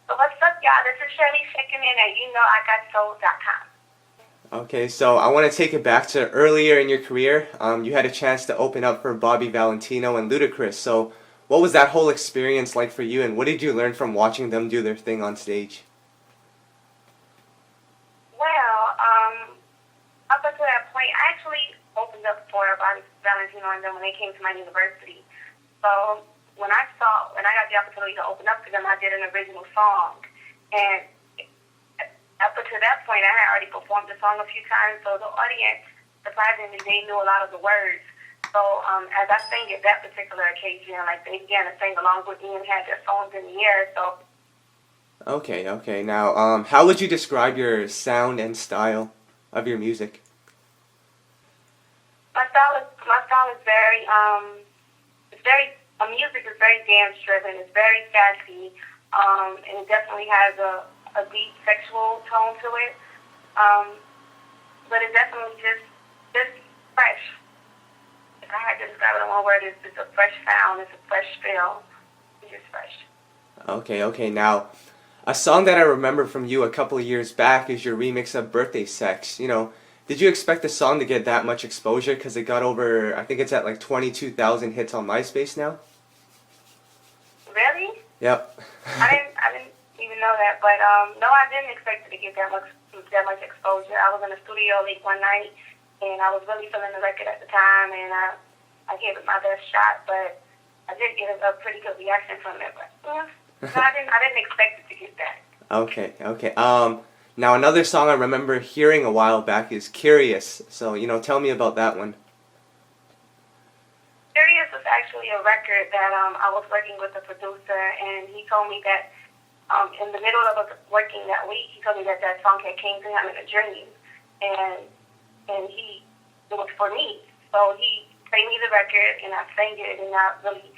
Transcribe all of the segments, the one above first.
So what's up, y'all? This is Cherlise checking in at YouKnowIGotSoul.com. Okay, so I want to take it back to earlier in your career. You had a chance to open up for Bobby Valentino and Ludacris. So, what was that whole experience like for you, and what did you learn from watching them do their thing on stage? Well, up until that point, I actually opened up for Valentino and them when they came to my university. So when I got the opportunity to open up to them, I did an original song. And up until that point, I had already performed the song a few times, so the audience, surprisingly, they knew a lot of the words. So as I sang at that particular occasion, like they began to sing along with me and had their phones in the air. So Okay. Now, how would you describe your sound and style of your music? my style is very it's very music is very dance driven. It's very sassy, and it definitely has a deep sexual tone to it. But it's definitely just fresh. If I had to describe it in one word, it's a fresh sound. It's a fresh feel. It's just fresh. Okay. Now, a song that I remember from you a couple of years back is your remix of Birthday Sex. Did you expect the song to get that much exposure? Because it got over, I think it's at like 22,000 hits on MySpace now. Really? Yep. I didn't even know that, but no, I didn't expect it to get that much exposure. I was in the studio late one night, and I was really feeling the record at the time, and I gave it my best shot, but I did get a pretty good reaction from it. But no, I didn't expect it to get that. Okay. Now another song I remember hearing a while back is Curious. So, tell me about that one. Serious was actually a record that I was working with a producer, and he told me that in the middle of working that week, he told me that song had came to him in a dream, and it was for me. So he played me the record, and I sang it, and I really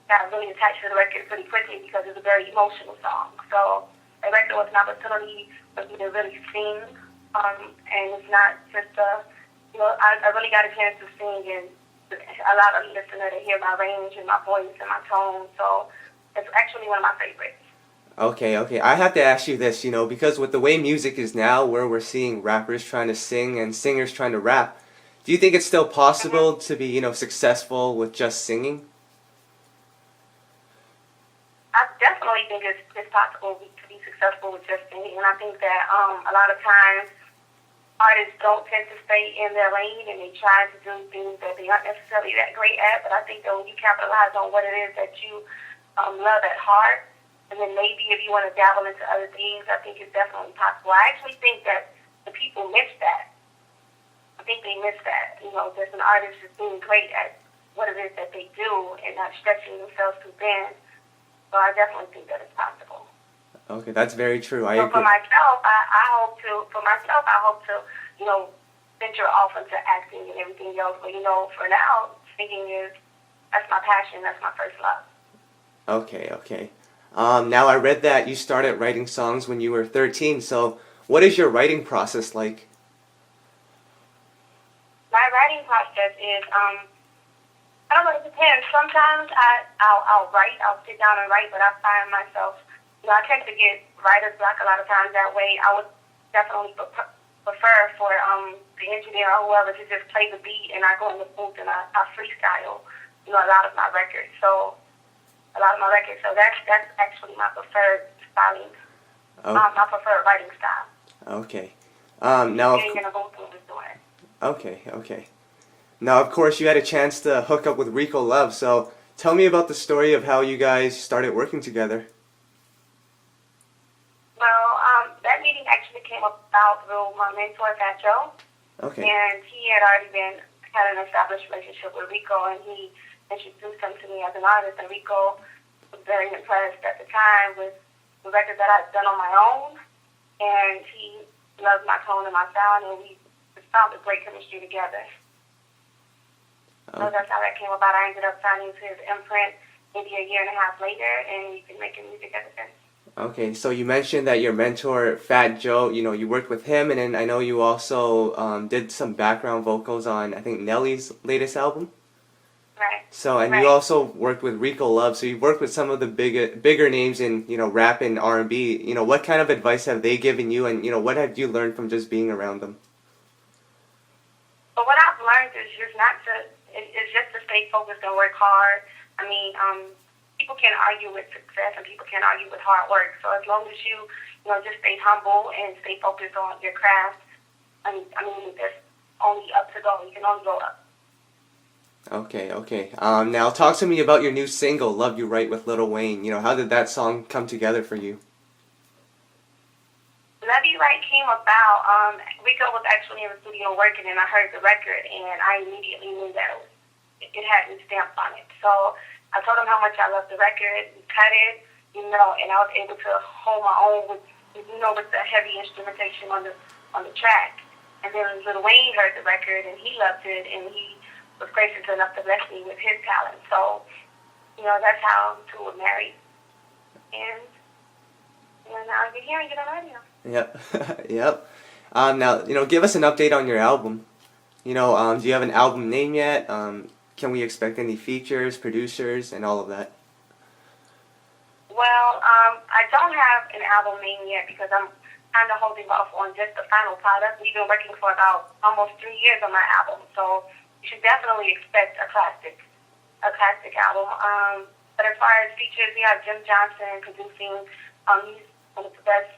got really attached to the record pretty quickly because it's a very emotional song. So the record was an opportunity for me to really sing, and it's not just I really got a chance to sing and allow the listener to hear my range and my voice and my tone. So it's actually one of my favorites. Okay. I have to ask you this, because with the way music is now, where we're seeing rappers trying to sing and singers trying to rap, do you think it's still possible to be, successful with just singing? I definitely think it's possible to be successful with just singing, and I think that a lot of times artists don't tend to stay in their lane, and they try to do things that they aren't necessarily that great at. But I think that when you capitalize on what it is that you love at heart, and then maybe if you want to dabble into other things, I think it's definitely possible. I actually think that the people miss that. I think they miss that. There's an artist just being great at what it is that they do and not stretching themselves too thin. So I definitely think that it's possible. Okay, that's very true. I So agree. for myself, I hope to, venture off into acting and everything else. But for now, singing that's my passion. That's my first love. Okay. Now I read that you started writing songs when you were 13. So, what is your writing process like? My writing process is I don't know, it depends. Sometimes I'll write, I'll sit down and write, but I find myself, I tend to get writer's block a lot of times that way. I would definitely prefer for the engineer or whoever to just play the beat, and I go in the booth and I freestyle, a lot of my records. So that's actually my preferred styling, Oh, my preferred writing style. okay. Now, Getting in a booth and just doing it. okay. Now, of course, you had a chance to hook up with Rico Love. So, tell me about the story of how you guys started working together. Well, that meeting actually came about through my mentor, Fat Joe. Okay. And he had already had an established relationship with Rico, and he introduced him to me as an artist. And Rico was very impressed at the time with the record that I'd done on my own, and he loved my tone and my sound, and we just found a great chemistry together. So that's how that came about. I ended up signing to his imprint maybe a year and a half later, and we've been making music ever since. Okay, so you mentioned that your mentor, Fat Joe, you worked with him, and then I know you also did some background vocals on, I think, Nelly's latest album. Right. So, and you Right. also worked with Rico Love, so you've worked with some of the bigger names in, rap and R&B. What kind of advice have they given you, and, what have you learned from just being around them? But what I've learned is just not to, is just to stay focused and work hard. I mean, people can't argue with success and people can't argue with hard work. So as long as you just stay humble and stay focused on your craft, I mean, there's only up to go. You can only go up. Okay, okay. Now talk to me about your new single, "Love You Right" with Lil Wayne. How did that song come together for you? Love You Right came about. Rico was actually in the studio working, and I heard the record, and I immediately knew that it had his stamp on it. So I told him how much I loved the record. We cut it, and I was able to hold my own with the heavy instrumentation on the track. And then Lil Wayne heard the record, and he loved it, and he was gracious enough to bless me with his talent. So, that's how the two were married. And now you're hearing it on the radio. Yep, yep. Now, give us an update on your album. Do you have an album name yet? Can we expect any features, producers, and all of that? Well, I don't have an album name yet because I'm kind of holding off on just the final product. We've been working for about almost 3 years on my album, so you should definitely expect a classic album. But as far as features, we have Jim Johnson producing. He's one of the best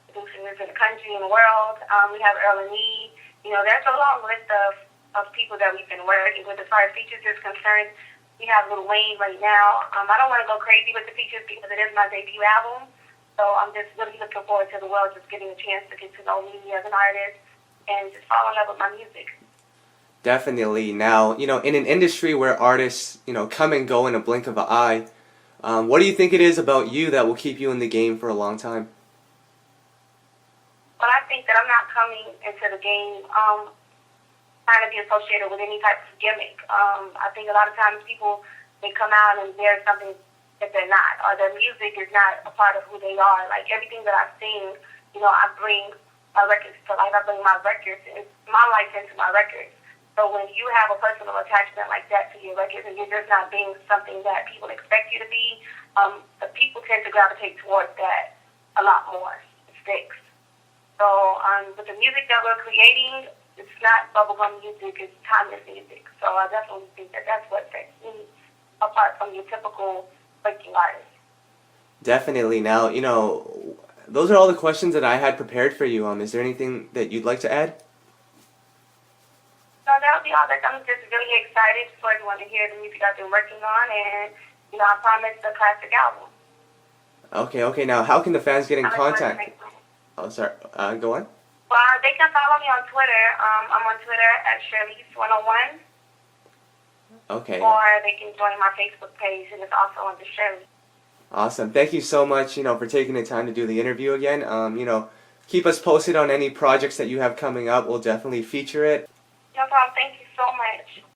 producers in the country and the world. We have Earl and E. There's a long list of people that we've been working with. As far as features is concerned, we have Lil Wayne right now. I don't want to go crazy with the features because it is my debut album. So I'm just really looking forward to the world just getting a chance to get to know me as an artist and just fall in love with my music. Definitely. Now, in an industry where artists, come and go in a blink of an eye, what do you think it is about you that will keep you in the game for a long time? Well, I think that I'm not coming into the game trying to be associated with any type of gimmick. I think a lot of times people, they come out and they're something that they're not, or their music is not a part of who they are. Like everything that I sing, I bring my records to life. I bring my records, my life into my records. So when you have a personal attachment like that to your records and you're just not being something that people expect you to be, the people tend to gravitate towards that a lot more. It sticks. So with the music that we're creating, it's not bubblegum music, it's timeless music. So I definitely think that that's what sets me apart from your typical breaking artist. Definitely. Now, those are all the questions that I had prepared for you. Is there anything that you'd like to add? So that'll be all. I'm just really excited for everyone to hear the music I've been working on, and I promise a classic album. Okay. Now, how can the fans get in contact? Oh, sorry. Go on. Well, they can follow me on Twitter. I'm on Twitter at Cherlise101. Okay. Or they can join my Facebook page, and it's also under Cherlise. Awesome. Thank you so much, for taking the time to do the interview again. Keep us posted on any projects that you have coming up. We'll definitely feature it. No problem. Thank you so much.